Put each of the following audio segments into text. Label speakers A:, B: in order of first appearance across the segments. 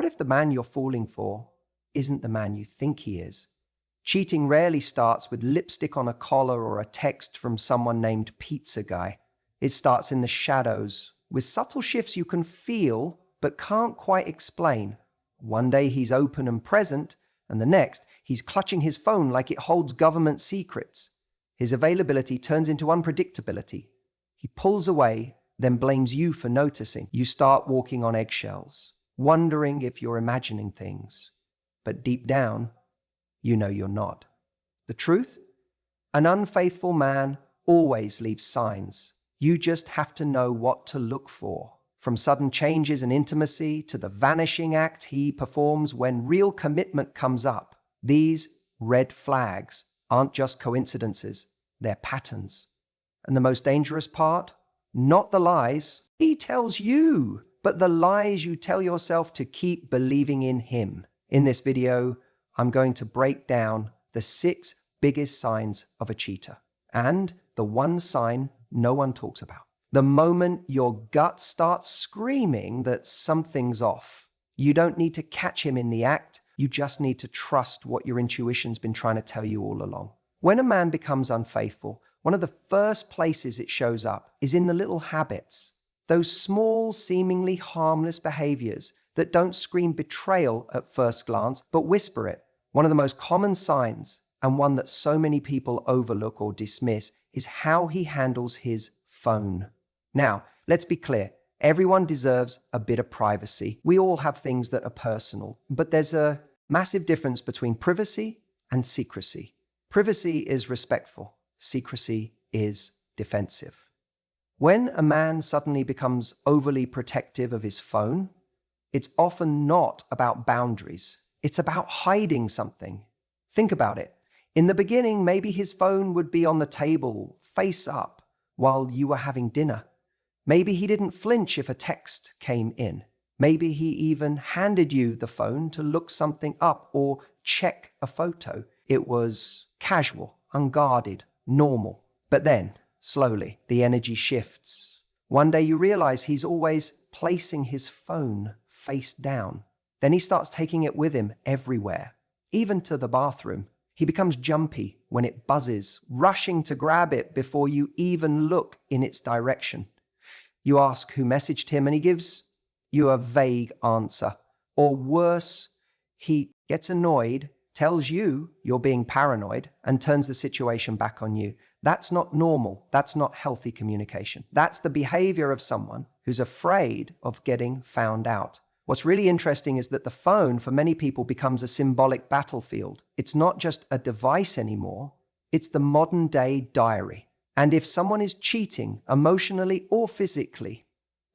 A: What if the man you're falling for isn't the man you think he is? Cheating rarely starts with lipstick on a collar or a text from someone named Pizza Guy. It starts in the shadows, with subtle shifts you can feel but can't quite explain. One day he's open and present, and the next he's clutching his phone like it holds government secrets. His availability turns into unpredictability. He pulls away, then blames you for noticing. You start walking on eggshells, wondering if you're imagining things. But deep down, you know you're not. The truth? An unfaithful man always leaves signs. You just have to know what to look for. From sudden changes in intimacy to the vanishing act he performs when real commitment comes up. These red flags aren't just coincidences, they're patterns. And the most dangerous part? Not the lies he tells you, but the lies you tell yourself to keep believing in him. In this video, I'm going to break down the 6 biggest signs of a cheater and the one sign no one talks about. The moment your gut starts screaming that something's off, you don't need to catch him in the act, you just need to trust what your intuition's been trying to tell you all along. When a man becomes unfaithful, one of the first places it shows up is in the little habits, those small, seemingly harmless behaviors that don't scream betrayal at first glance, but whisper it. One of the most common signs, and one that so many people overlook or dismiss, is how he handles his phone. Now, let's be clear. Everyone deserves a bit of privacy. We all have things that are personal, but there's a massive difference between privacy and secrecy. Privacy is respectful. Secrecy is defensive. When a man suddenly becomes overly protective of his phone, it's often not about boundaries. It's about hiding something. Think about it. In the beginning, maybe his phone would be on the table, face up, while you were having dinner. Maybe he didn't flinch if a text came in. Maybe he even handed you the phone to look something up or check a photo. It was casual, unguarded, normal. But then, slowly, the energy shifts. One day you realize he's always placing his phone face down. Then he starts taking it with him everywhere, even to the bathroom. He becomes jumpy when it buzzes, rushing to grab it before you even look in its direction. You ask who messaged him and he gives you a vague answer. Or worse, he gets annoyed, tells you you're being paranoid, and turns the situation back on you. That's not normal. That's not healthy communication. That's the behavior of someone who's afraid of getting found out. What's really interesting is that the phone, for many people, becomes a symbolic battlefield. It's not just a device anymore. It's the modern-day diary. And if someone is cheating, emotionally or physically,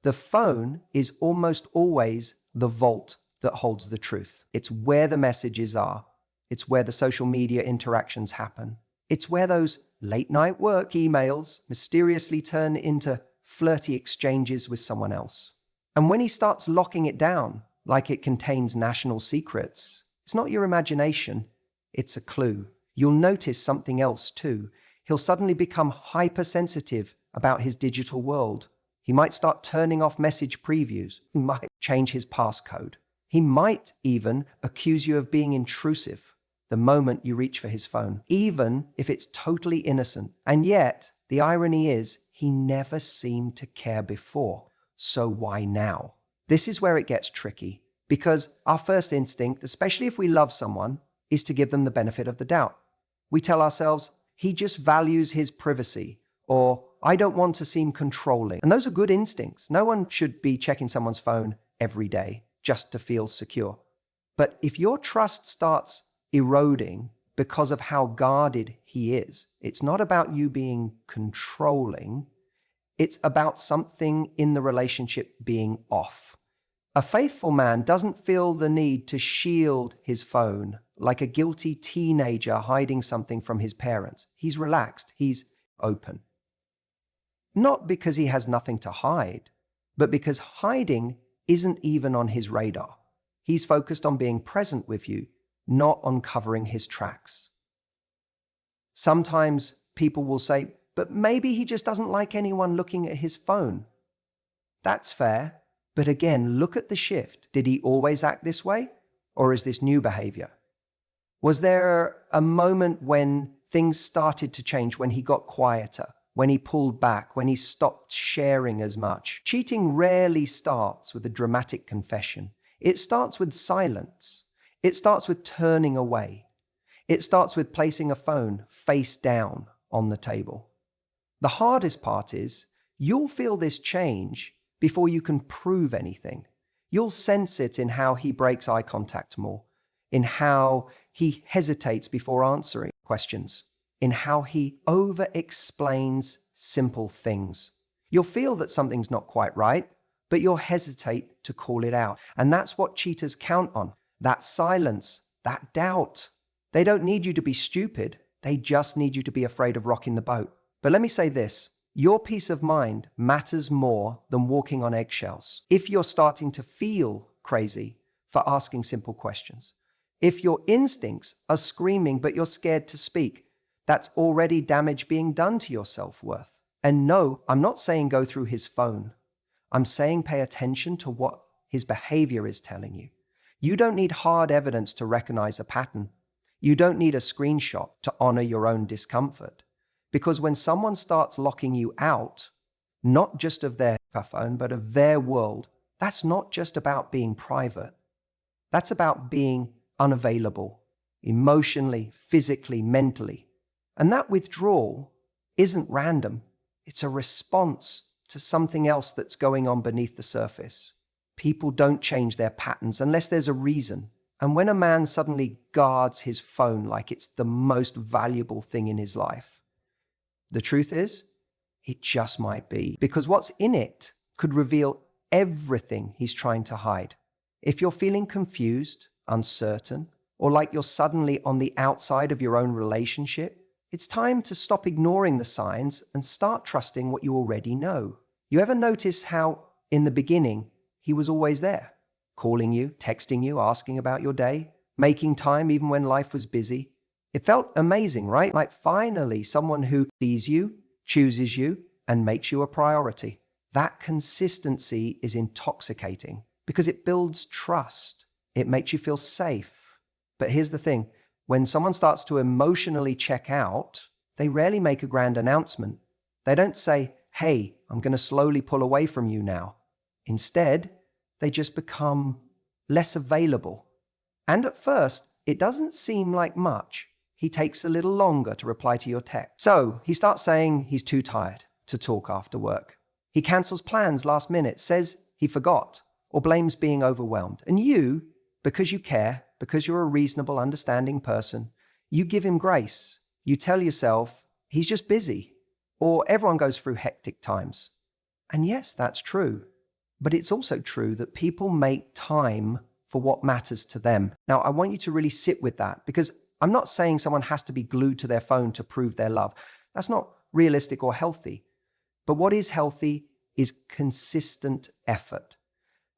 A: the phone is almost always the vault that holds the truth. It's where the messages are. It's where the social media interactions happen. It's where those late-night work emails mysteriously turn into flirty exchanges with someone else. And when he starts locking it down, like it contains national secrets, it's not your imagination, it's a clue. You'll notice something else too. He'll suddenly become hypersensitive about his digital world. He might start turning off message previews. He might change his passcode. He might even accuse you of being intrusive the moment you reach for his phone, even if it's totally innocent. And yet, the irony is, he never seemed to care before. So why now? This is where it gets tricky, because our first instinct, especially if we love someone, is to give them the benefit of the doubt. We tell ourselves, he just values his privacy, or I don't want to seem controlling. And those are good instincts. No one should be checking someone's phone every day just to feel secure. But if your trust starts eroding because of how guarded he is, it's not about you being controlling, it's about something in the relationship being off. A faithful man doesn't feel the need to shield his phone like a guilty teenager hiding something from his parents. He's relaxed, he's open. Not because he has nothing to hide, but because hiding isn't even on his radar. He's focused on being present with you, not on covering his tracks. Sometimes people will say, but maybe he just doesn't like anyone looking at his phone. That's fair, But again, look at the shift. Did he always act this way? Or is this new behavior? Was there a moment when things started to change, when he got quieter, when he pulled back, when he stopped sharing as much? Cheating rarely starts with a dramatic confession. It starts with silence. It starts with turning away. It starts with placing a phone face down on the table. The hardest part is you'll feel this change before you can prove anything. You'll sense it in how he breaks eye contact more, in how he hesitates before answering questions, in how he over-explains simple things. You'll feel that something's not quite right, but you'll hesitate to call it out. And that's what cheaters count on. That silence, that doubt. They don't need you to be stupid. They just need you to be afraid of rocking the boat. But let me say this. Your peace of mind matters more than walking on eggshells. If you're starting to feel crazy for asking simple questions, if your instincts are screaming but you're scared to speak, that's already damage being done to your self-worth. And no, I'm not saying go through his phone. I'm saying pay attention to what his behavior is telling you. You don't need hard evidence to recognize a pattern. You don't need a screenshot to honor your own discomfort. Because when someone starts locking you out, not just of their phone, but of their world, that's not just about being private. That's about being unavailable, emotionally, physically, mentally. And that withdrawal isn't random. It's a response to something else that's going on beneath the surface. People don't change their patterns unless there's a reason. And when a man suddenly guards his phone like it's the most valuable thing in his life, the truth is, it just might be, because what's in it could reveal everything he's trying to hide. If you're feeling confused, uncertain, or like you're suddenly on the outside of your own relationship, it's time to stop ignoring the signs and start trusting what you already know. You ever notice how, in the beginning, he was always there, calling you, texting you, asking about your day, making time even when life was busy? It felt amazing, right? Like finally someone who sees you, chooses you, and makes you a priority. That consistency is intoxicating because it builds trust. It makes you feel safe. But here's the thing. When someone starts to emotionally check out, they rarely make a grand announcement. They don't say, hey, I'm going to slowly pull away from you now. Instead, they just become less available. And at first, it doesn't seem like much. He takes a little longer to reply to your text. So he starts saying he's too tired to talk after work. He cancels plans last minute, says he forgot, or blames being overwhelmed. And you, because you care, because you're a reasonable, understanding person, you give him grace. You tell yourself he's just busy, or everyone goes through hectic times. And yes, that's true. But it's also true that people make time for what matters to them. Now, I want you to really sit with that, because I'm not saying someone has to be glued to their phone to prove their love. That's not realistic or healthy. But what is healthy is consistent effort.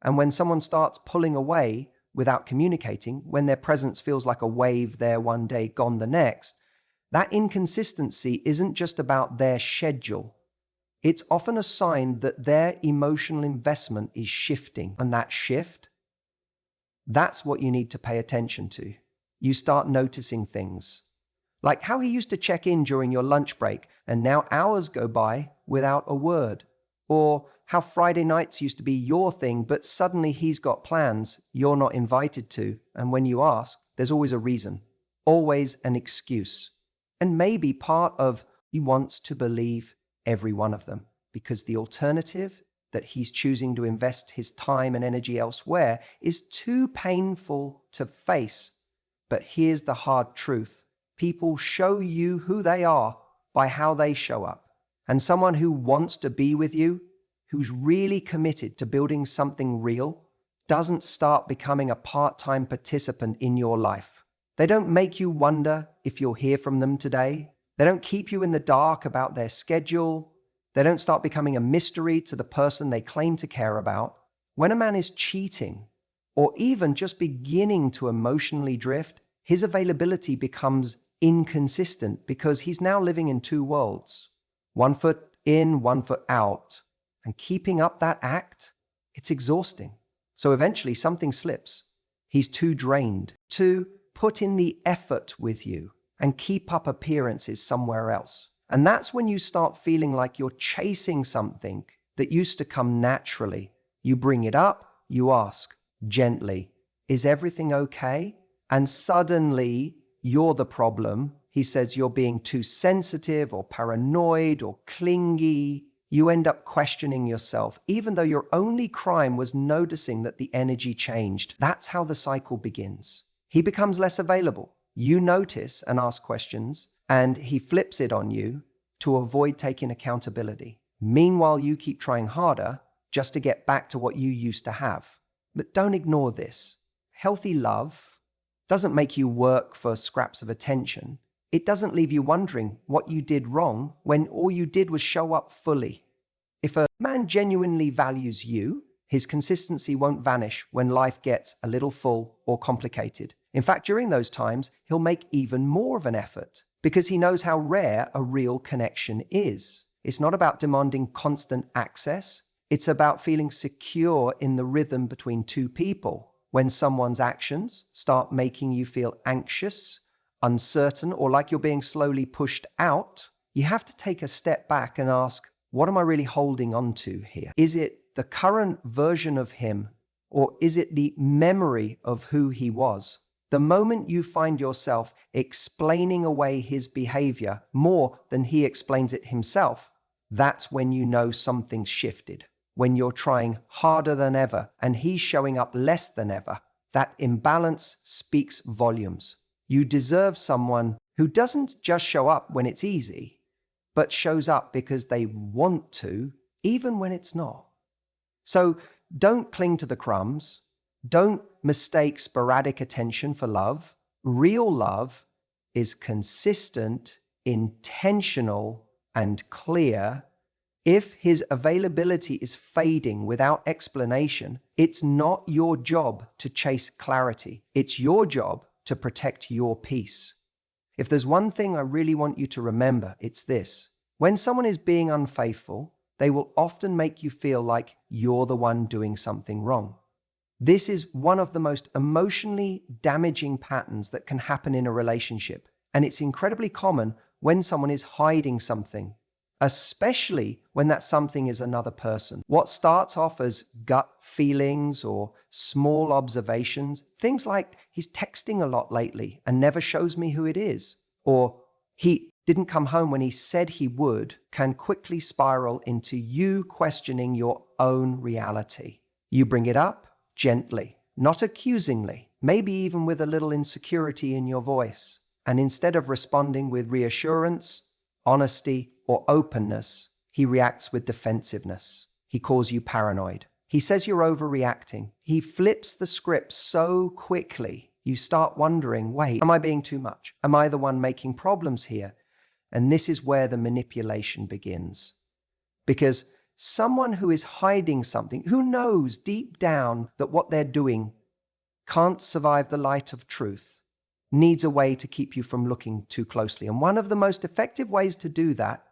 A: And when someone starts pulling away without communicating, when their presence feels like a wave there one day, gone the next, that inconsistency isn't just about their schedule. It's often a sign that their emotional investment is shifting. And that shift, that's what you need to pay attention to. You start noticing things, like how he used to check in during your lunch break, and now hours go by without a word. Or how Friday nights used to be your thing, but suddenly he's got plans you're not invited to, and when you ask, there's always a reason, always an excuse. And maybe part of he wants to believe every one of them, because the alternative that he's choosing to invest his time and energy elsewhere is too painful to face. But here's the hard truth. People show you who they are by how they show up. And someone who wants to be with you, who's really committed to building something real, doesn't start becoming a part-time participant in your life. They don't make you wonder if you'll hear from them today. They don't keep you in the dark about their schedule. They don't start becoming a mystery to the person they claim to care about. When a man is cheating, or even just beginning to emotionally drift, his availability becomes inconsistent because he's now living in two worlds. One foot in, one foot out. And keeping up that act, It's exhausting. So eventually something slips. He's too drained to put in the effort with you and keep up appearances somewhere else. And that's when you start feeling like you're chasing something that used to come naturally. You bring it up, you ask gently, "Is everything okay?" And suddenly you're the problem. He says you're being too sensitive or paranoid or clingy. You end up questioning yourself, even though your only crime was noticing that the energy changed. That's how the cycle begins. He becomes less available. You notice and ask questions, and he flips it on you to avoid taking accountability. Meanwhile, you keep trying harder just to get back to what you used to have. But don't ignore this. Healthy love doesn't make you work for scraps of attention. It doesn't leave you wondering what you did wrong when all you did was show up fully. If a man genuinely values you, his consistency won't vanish when life gets a little full or complicated. In fact, during those times, he'll make even more of an effort because he knows how rare a real connection is. It's not about demanding constant access. It's about feeling secure in the rhythm between two people. When someone's actions start making you feel anxious, uncertain, or like you're being slowly pushed out, you have to take a step back and ask, what am I really holding on to here? Is it the current version of him, or is it the memory of who he was? The moment you find yourself explaining away his behavior more than he explains it himself, that's when you know something's shifted. When you're trying harder than ever and he's showing up less than ever, that imbalance speaks volumes. You deserve someone who doesn't just show up when it's easy, but shows up because they want to, even when it's not. So don't cling to the crumbs. Don't mistake sporadic attention for love. Real love is consistent, intentional, and clear. If his availability is fading without explanation, it's not your job to chase clarity. It's your job to protect your peace. If there's one thing I really want you to remember, it's this. When someone is being unfaithful, they will often make you feel like you're the one doing something wrong. This is one of the most emotionally damaging patterns that can happen in a relationship, and it's incredibly common when someone is hiding something, especially when that something is another person. What starts off as gut feelings or small observations, things like he's texting a lot lately and never shows me who it is, or he didn't come home when he said he would, can quickly spiral into you questioning your own reality. You bring it up gently, not accusingly, maybe even with a little insecurity in your voice. And instead of responding with reassurance, honesty, or openness, he reacts with defensiveness. He calls you paranoid. He says you're overreacting. He flips the script so quickly, you start wondering, wait, am I being too much? Am I the one making problems here? And this is where the manipulation begins. Because someone who is hiding something, who knows deep down that what they're doing can't survive the light of truth, needs a way to keep you from looking too closely. And one of the most effective ways to do that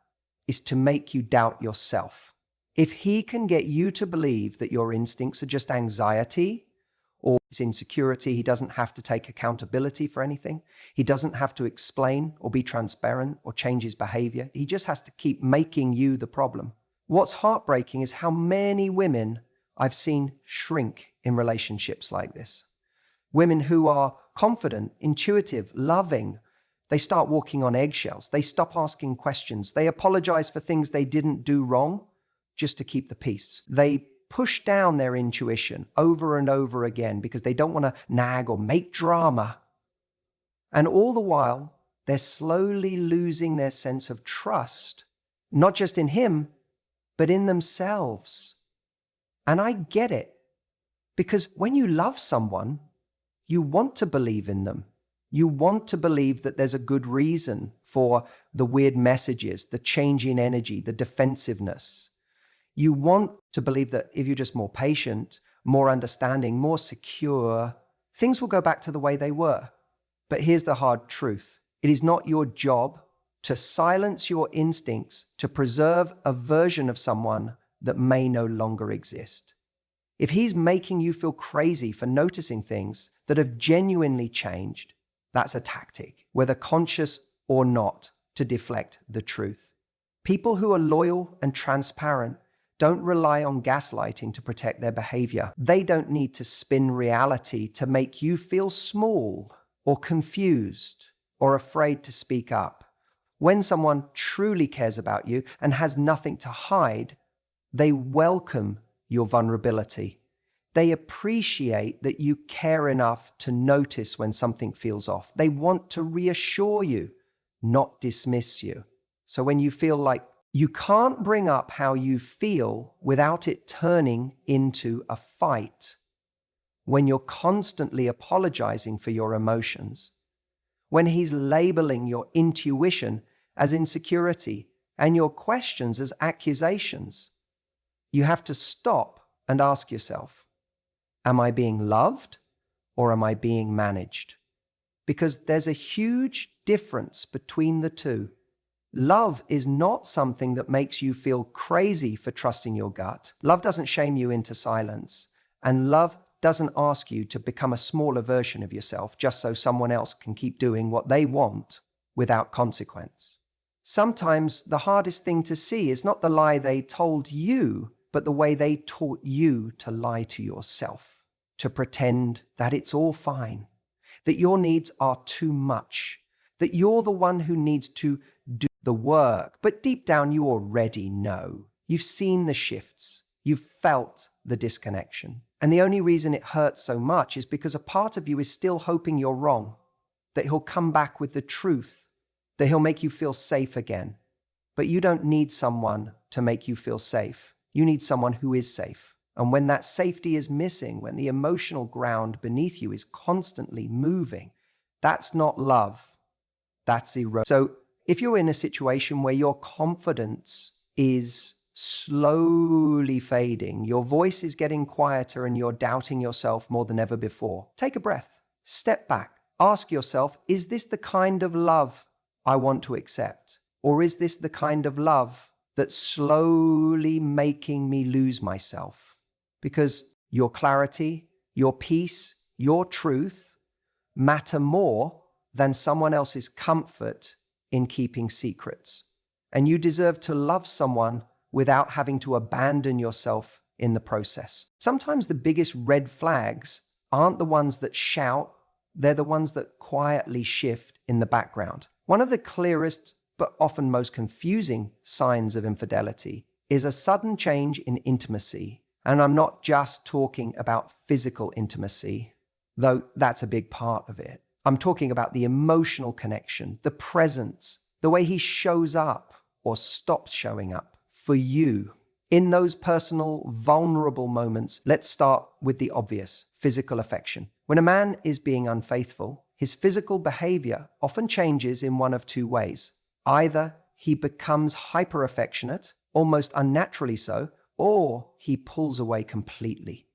A: is to make you doubt yourself. If he can get you to believe that your instincts are just anxiety or it's insecurity, he doesn't have to take accountability for anything. He doesn't have to explain or be transparent or change his behavior. He just has to keep making you the problem. What's heartbreaking is how many women I've seen shrink in relationships like this. Women who are confident, intuitive, loving, they start walking on eggshells. They stop asking questions. They apologize for things they didn't do wrong just to keep the peace. They push down their intuition over and over again because they don't want to nag or make drama. And all the while, they're slowly losing their sense of trust, not just in him, but in themselves. And I get it, because when you love someone, you want to believe in them. You want to believe that there's a good reason for the weird messages, the change in energy, the defensiveness. You want to believe that if you're just more patient, more understanding, more secure, things will go back to the way they were. But here's the hard truth. It is not your job to silence your instincts to preserve a version of someone that may no longer exist. If he's making you feel crazy for noticing things that have genuinely changed, that's a tactic, whether conscious or not, to deflect the truth. People who are loyal and transparent don't rely on gaslighting to protect their behavior. They don't need to spin reality to make you feel small or confused or afraid to speak up. When someone truly cares about you and has nothing to hide, they welcome your vulnerability. They appreciate that you care enough to notice when something feels off. They want to reassure you, not dismiss you. So when you feel like you can't bring up how you feel without it turning into a fight, when you're constantly apologizing for your emotions, when he's labeling your intuition as insecurity and your questions as accusations, you have to stop and ask yourself, am I being loved or am I being managed? Because there's a huge difference between the two. Love is not something that makes you feel crazy for trusting your gut. Love doesn't shame you into silence. And love doesn't ask you to become a smaller version of yourself just so someone else can keep doing what they want without consequence. Sometimes the hardest thing to see is not the lie they told you, but the way they taught you to lie to yourself, to pretend that it's all fine, that your needs are too much, that you're the one who needs to do the work. But deep down, you already know. You've seen the shifts. You've felt the disconnection. And the only reason it hurts so much is because a part of you is still hoping you're wrong, that he'll come back with the truth, that he'll make you feel safe again. But you don't need someone to make you feel safe. You need someone who is safe. And when that safety is missing, when the emotional ground beneath you is constantly moving, that's not love. That's erosion. So if you're in a situation where your confidence is slowly fading, your voice is getting quieter and you're doubting yourself more than ever before, take a breath, step back, ask yourself, is this the kind of love I want to accept? Or is this the kind of love that's slowly making me lose myself? Because your clarity, your peace, your truth matter more than someone else's comfort in keeping secrets. And you deserve to love someone without having to abandon yourself in the process. Sometimes the biggest red flags aren't the ones that shout, they're the ones that quietly shift in the background. One of the clearest, but often most confusing signs of infidelity is a sudden change in intimacy. And I'm not just talking about physical intimacy, though that's a big part of it. I'm talking about the emotional connection, the presence, the way he shows up or stops showing up for you. In those personal, vulnerable moments, let's start with the obvious, physical affection. When a man is being unfaithful, his physical behavior often changes in one of two ways. Either he becomes hyper-affectionate, almost unnaturally so, or he pulls away completely.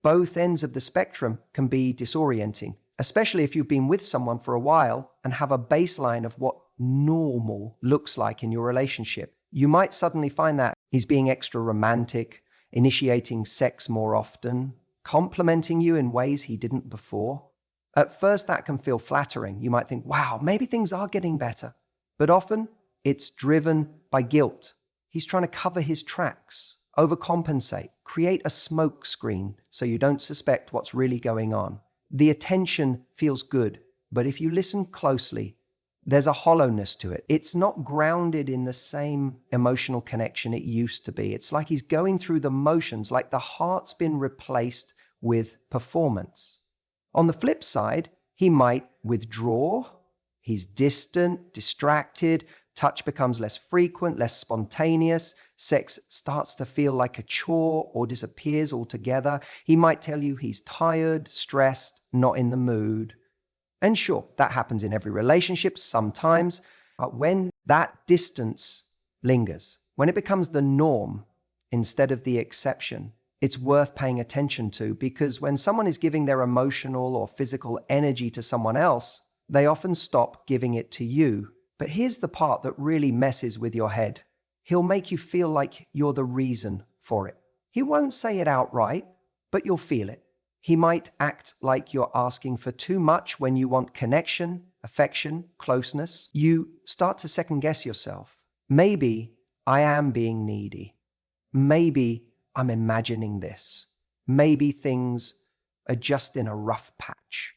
A: Both ends of the spectrum can be disorienting, especially if you've been with someone for a while and have a baseline of what normal looks like in your relationship. You might suddenly find that he's being extra romantic, initiating sex more often, complimenting you in ways he didn't before. At first, that can feel flattering. You might think, wow, maybe things are getting better. But often, it's driven by guilt. He's trying to cover his tracks, overcompensate, create a smoke screen so you don't suspect what's really going on. The attention feels good, but if you listen closely, there's a hollowness to it. It's not grounded in the same emotional connection it used to be. It's like he's going through the motions, like the heart's been replaced with performance. On the flip side, he might withdraw. He's distant, distracted, touch becomes less frequent, less spontaneous, sex starts to feel like a chore or disappears altogether. He might tell you he's tired, stressed, not in the mood. And sure, that happens in every relationship sometimes, but when that distance lingers, when it becomes the norm instead of the exception, it's worth paying attention to, because when someone is giving their emotional or physical energy to someone else, they often stop giving it to you. But here's the part that really messes with your head. He'll make you feel like you're the reason for it. He won't say it outright, but you'll feel it. He might act like you're asking for too much when you want connection, affection, closeness. You start to second guess yourself. Maybe I am being needy. Maybe I'm imagining this. Maybe things are just in a rough patch.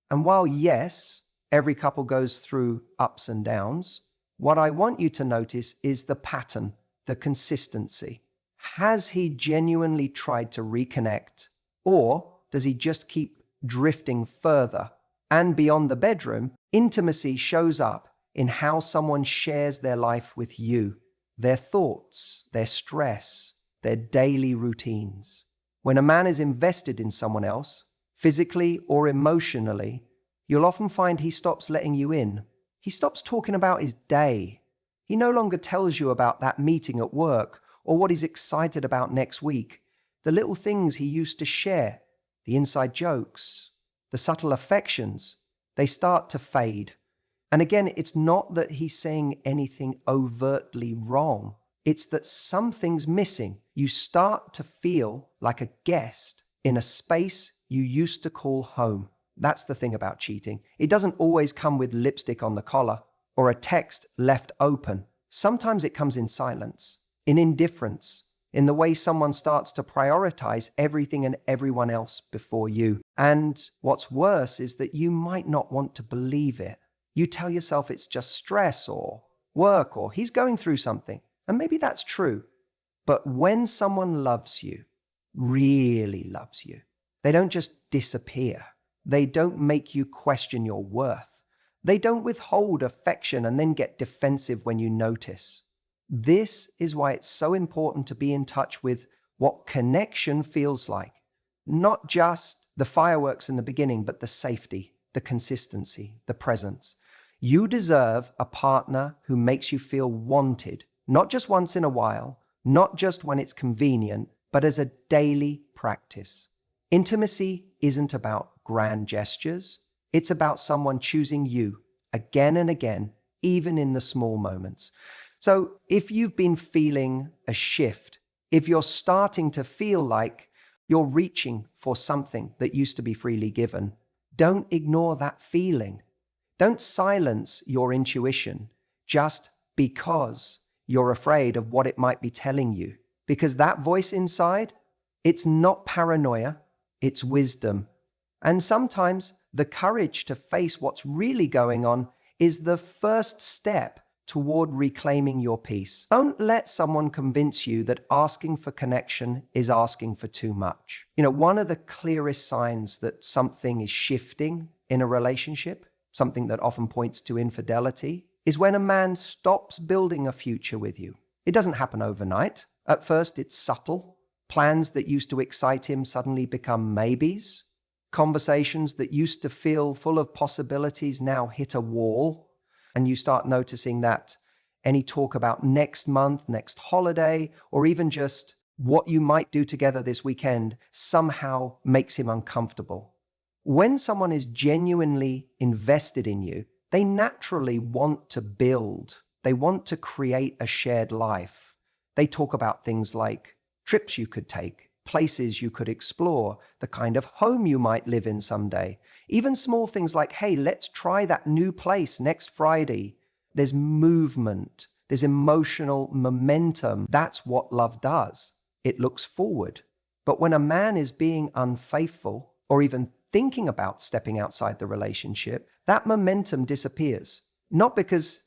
A: And while, yes, every couple goes through ups and downs, what I want you to notice is the pattern, the consistency. Has he genuinely tried to reconnect, or does he just keep drifting further? And beyond the bedroom, intimacy shows up in how someone shares their life with you, their thoughts, their stress, their daily routines. When a man is invested in someone else, physically or emotionally, you'll often find he stops letting you in. He stops talking about his day. He no longer tells you about that meeting at work or what he's excited about next week. The little things he used to share, the inside jokes, the subtle affections, they start to fade. And again, it's not that he's saying anything overtly wrong. It's that something's missing. You start to feel like a guest in a space you used to call home. That's the thing about cheating. It doesn't always come with lipstick on the collar or a text left open. Sometimes it comes in silence, in indifference, in the way someone starts to prioritize everything and everyone else before you. And what's worse is that you might not want to believe it. You tell yourself it's just stress or work or he's going through something. And maybe that's true. But when someone loves you, really loves you, they don't just disappear. They don't make you question your worth. They don't withhold affection and then get defensive when you notice. This is why it's so important to be in touch with what connection feels like. Not just the fireworks in the beginning, but the safety, the consistency, the presence. You deserve a partner who makes you feel wanted, not just once in a while, not just when it's convenient, but as a daily practice. Intimacy isn't about grand gestures. It's about someone choosing you again and again, even in the small moments. So if you've been feeling a shift, if you're starting to feel like you're reaching for something that used to be freely given, don't ignore that feeling. Don't silence your intuition just because you're afraid of what it might be telling you. Because that voice inside, it's not paranoia, it's wisdom. And sometimes the courage to face what's really going on is the first step toward reclaiming your peace. Don't let someone convince you that asking for connection is asking for too much. One of the clearest signs that something is shifting in a relationship, something that often points to infidelity, is when a man stops building a future with you. It doesn't happen overnight. At first, it's subtle. Plans that used to excite him suddenly become maybes. Conversations that used to feel full of possibilities now hit a wall. And you start noticing that any talk about next month, next holiday, or even just what you might do together this weekend somehow makes him uncomfortable. When someone is genuinely invested in you, they naturally want to build. They want to create a shared life. They talk about things like trips you could take, places you could explore, the kind of home you might live in someday. Even small things like, hey, let's try that new place next Friday. There's movement, there's emotional momentum. That's what love does. It looks forward. But when a man is being unfaithful or even thinking about stepping outside the relationship, that momentum disappears. Not because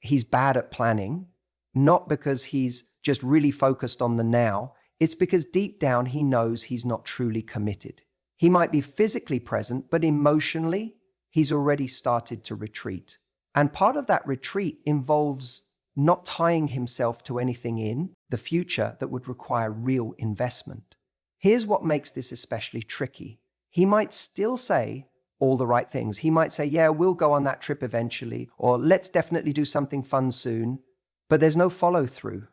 A: he's bad at planning, not because he's just really focused on the now. It's because deep down he knows he's not truly committed. He might be physically present, but emotionally, he's already started to retreat. And part of that retreat involves not tying himself to anything in the future that would require real investment. Here's what makes this especially tricky. He might still say all the right things. He might say, yeah, we'll go on that trip eventually, or let's definitely do something fun soon. But there's no follow through.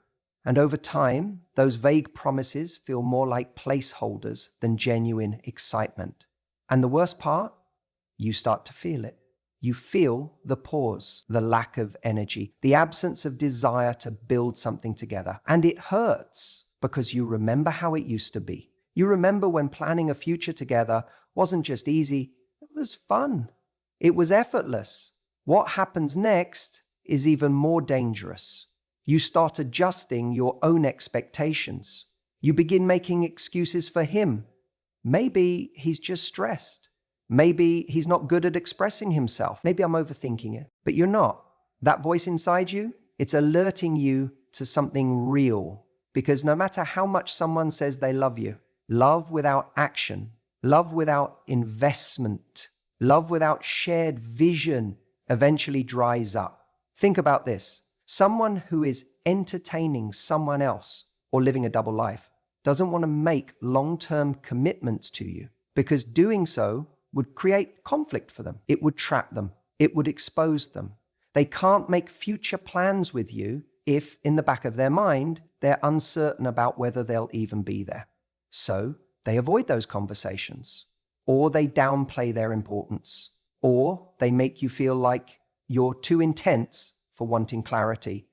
A: And over time, those vague promises feel more like placeholders than genuine excitement. And the worst part, you start to feel it. You feel the pause, the lack of energy, the absence of desire to build something together. And it hurts because you remember how it used to be. You remember when planning a future together wasn't just easy, it was fun. It was effortless. What happens next is even more dangerous. You start adjusting your own expectations. You begin making excuses for him. Maybe he's just stressed. Maybe he's not good at expressing himself. Maybe I'm overthinking it. But you're not. That voice inside you, it's alerting you to something real. Because no matter how much someone says they love you, love without action, love without investment, love without shared vision eventually dries up. Think about this. Someone who is entertaining someone else or living a double life doesn't want to make long-term commitments to you, because doing so would create conflict for them. It would trap them. It would expose them. They can't make future plans with you if, in the back of their mind, they're uncertain about whether they'll even be there. So they avoid those conversations, or they downplay their importance, or they make you feel like you're too intense for wanting clarity.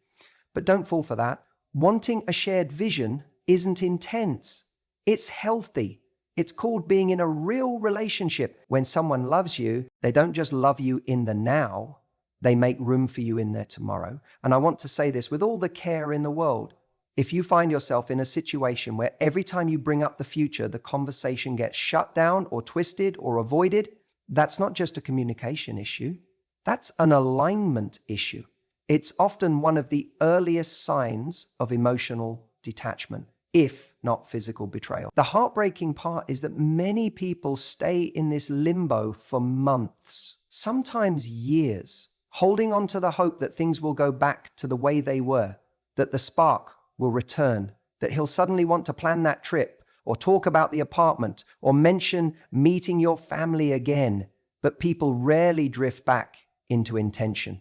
A: But don't fall for that. Wanting a shared vision isn't intense. It's healthy. It's called being in a real relationship. When someone loves you, they don't just love you in the now, they make room for you in their tomorrow. And I want to say this with all the care in the world. If you find yourself in a situation where every time you bring up the future, the conversation gets shut down or twisted or avoided, that's not just a communication issue. That's an alignment issue. It's often one of the earliest signs of emotional detachment, if not physical betrayal. The heartbreaking part is that many people stay in this limbo for months, sometimes years, holding on to the hope that things will go back to the way they were, that the spark will return, that he'll suddenly want to plan that trip, or talk about the apartment, or mention meeting your family again. But people rarely drift back into intention.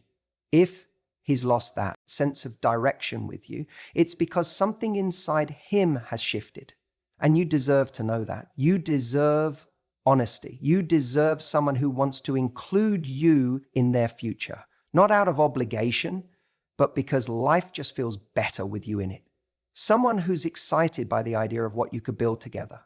A: If he's lost that sense of direction with you, it's because something inside him has shifted. And you deserve to know that. You deserve honesty. You deserve someone who wants to include you in their future, not out of obligation, but because life just feels better with you in it. Someone who's excited by the idea of what you could build together.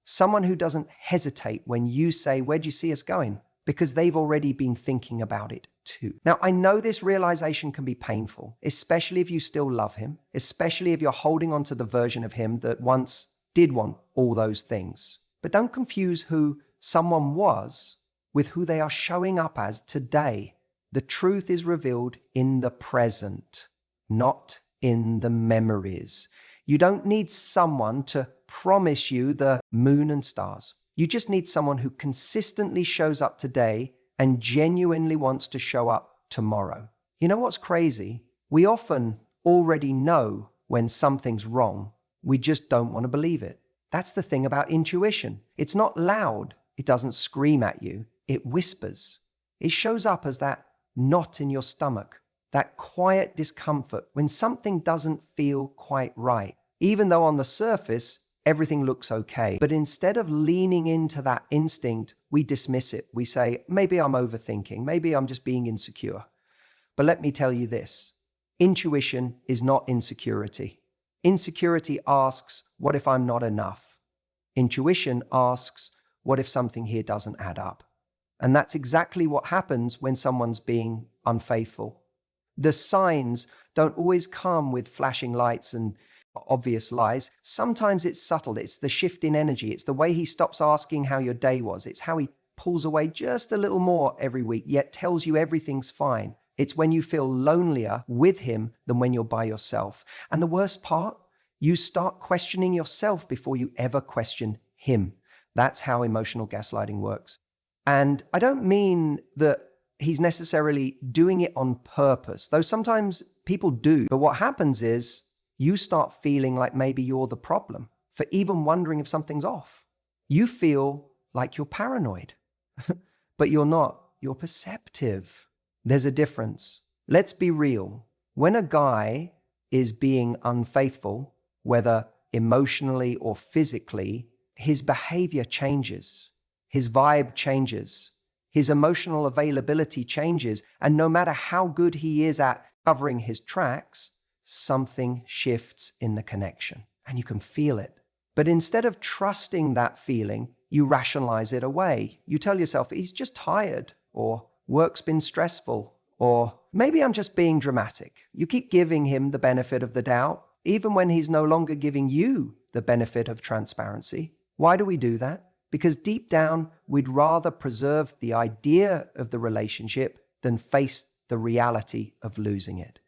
A: Someone who doesn't hesitate when you say, "Where do you see us going?" Because they've already been thinking about it too. Now, I know this realization can be painful, especially if you still love him, especially if you're holding on to the version of him that once did want all those things. But don't confuse who someone was with who they are showing up as today. The truth is revealed in the present, not in the memories. You don't need someone to promise you the moon and stars. You just need someone who consistently shows up today and genuinely wants to show up tomorrow. You know what's crazy? We often already know when something's wrong. We just don't want to believe it. That's the thing about intuition. It's not loud. It doesn't scream at you. It whispers. It shows up as that knot in your stomach, that quiet discomfort when something doesn't feel quite right, even though on the surface, everything looks okay. But instead of leaning into that instinct, we dismiss it. We say, maybe I'm overthinking. Maybe I'm just being insecure. But let me tell you this. Intuition is not insecurity. Insecurity asks, what if I'm not enough? Intuition asks, what if something here doesn't add up? And that's exactly what happens when someone's being unfaithful. The signs don't always come with flashing lights and obvious lies. Sometimes it's subtle. It's the shift in energy. It's the way he stops asking how your day was. It's how he pulls away just a little more every week, yet tells you everything's fine. It's when you feel lonelier with him than when you're by yourself. And the worst part, you start questioning yourself before you ever question him. That's how emotional gaslighting works. And I don't mean that he's necessarily doing it on purpose, though sometimes people do. But what happens is you start feeling like maybe you're the problem for even wondering if something's off. You feel like you're paranoid, but you're not. You're perceptive. There's a difference. Let's be real. When a guy is being unfaithful, whether emotionally or physically, his behavior changes. His vibe changes. His emotional availability changes. And no matter how good he is at covering his tracks, something shifts in the connection. And you can feel it. But instead of trusting that feeling, you rationalize it away. You tell yourself, he's just tired, or work's been stressful, or maybe I'm just being dramatic. You keep giving him the benefit of the doubt, even when he's no longer giving you the benefit of transparency. Why do we do that? Because deep down, we'd rather preserve the idea of the relationship than face the reality of losing it.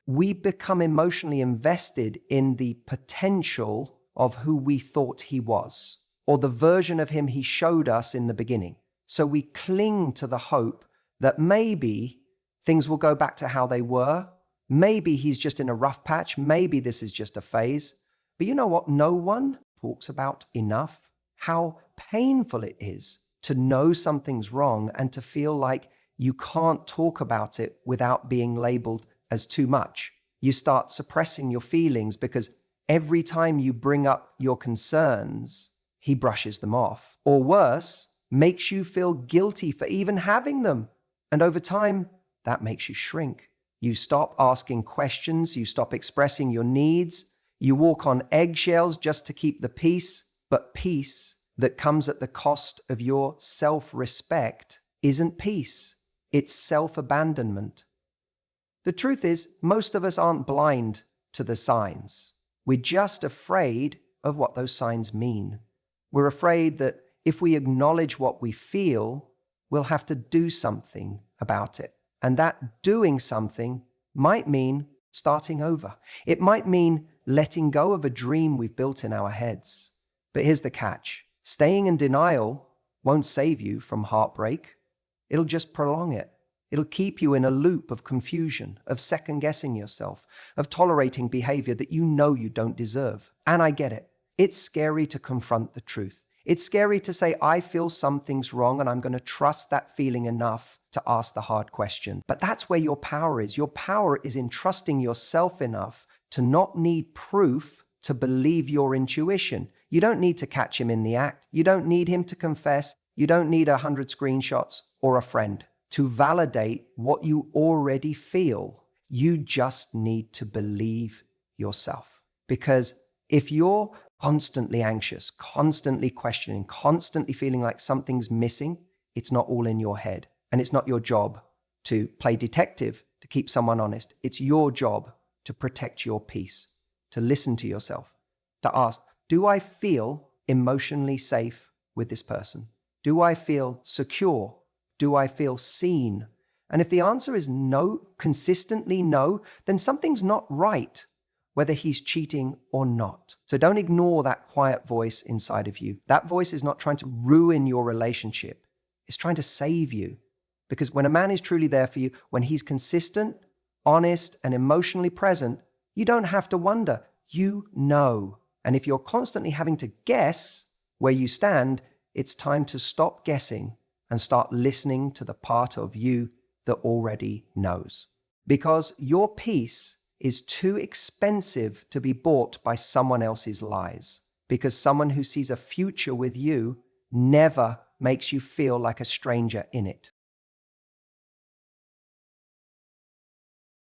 A: We become emotionally invested in the potential of who we thought he was, or the version of him he showed us in the beginning. So we cling to the hope that maybe things will go back to how they were. Maybe he's just in a rough patch. Maybe this is just a phase. But you know what no one talks about enough? How painful it is to know something's wrong and to feel like you can't talk about it without being labeled as too much. You start suppressing your feelings because every time you bring up your concerns, he brushes them off. Or worse, makes you feel guilty for even having them. And over time, that makes you shrink. You stop asking questions, you stop expressing your needs, you walk on eggshells just to keep the peace, but peace that comes at the cost of your self-respect isn't peace, it's self-abandonment. The truth is, most of us aren't blind to the signs. We're just afraid of what those signs mean. We're afraid that if we acknowledge what we feel, we'll have to do something about it. And that doing something might mean starting over. It might mean letting go of a dream we've built in our heads. But here's the catch. Staying in denial won't save you from heartbreak. It'll just prolong it. It'll keep you in a loop of confusion, of second-guessing yourself, of tolerating behavior that you know you don't deserve. And I get it. It's scary to confront the truth. It's scary to say, I feel something's wrong and I'm going to trust that feeling enough to ask the hard question. But that's where your power is. Your power is in trusting yourself enough to not need proof to believe your intuition. You don't need to catch him in the act. You don't need him to confess. You don't need 100 screenshots or a friend to validate what you already feel. You just need to believe yourself. Because if you're constantly anxious, constantly questioning, constantly feeling like something's missing, it's not all in your head. And it's not your job to play detective, to keep someone honest. It's your job to protect your peace, to listen to yourself, to ask, do I feel emotionally safe with this person? Do I feel secure? Do I feel seen? And if the answer is no, consistently no, then something's not right, whether he's cheating or not. So don't ignore that quiet voice inside of you. That voice is not trying to ruin your relationship. It's trying to save you. Because when a man is truly there for you, when he's consistent, honest, and emotionally present, you don't have to wonder. You know. And if you're constantly having to guess where you stand, it's time to stop guessing and start listening to the part of you that already knows. Because your peace is too expensive to be bought by someone else's lies. Because someone who sees a future with you never makes you feel like a stranger in it.